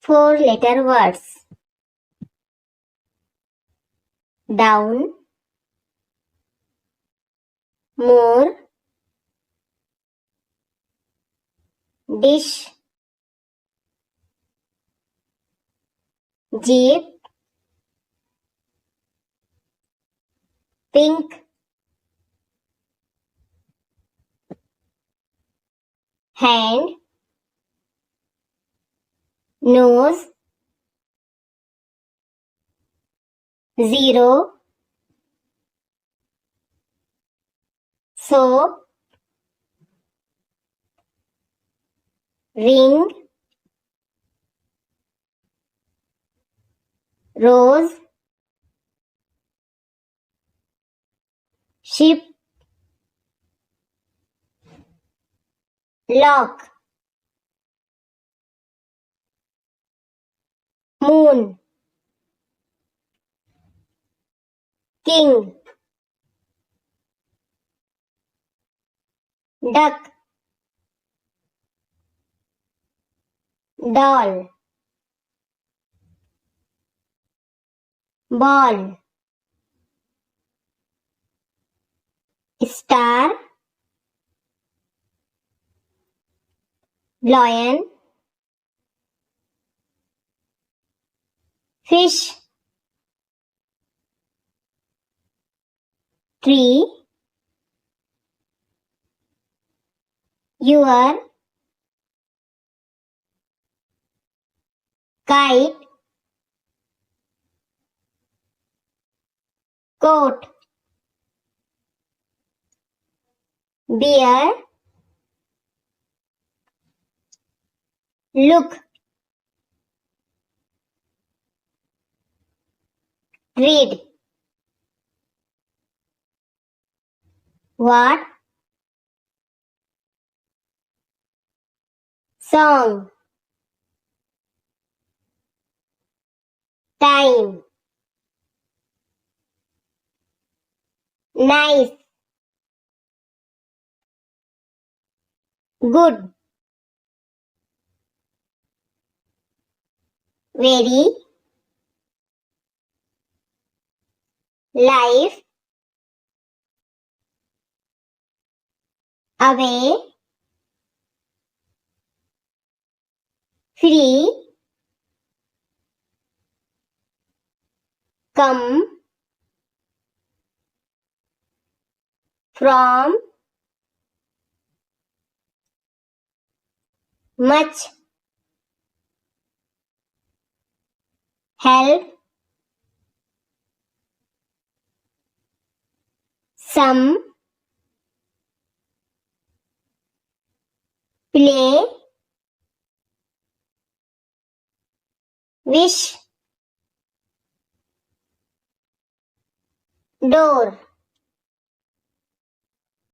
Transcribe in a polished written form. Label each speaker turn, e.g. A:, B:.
A: 4-letter words. Down, more, dish, jeep, pink, hand, nose, zero, soap, ring, rose, ship, lock, moon, king, duck, doll, ball, star, lion, fish, tree, your, kite, coat, bear, look, read, what, song, time, nice, good, very, life, away, free, come, from, much, help, some, play, wish, door.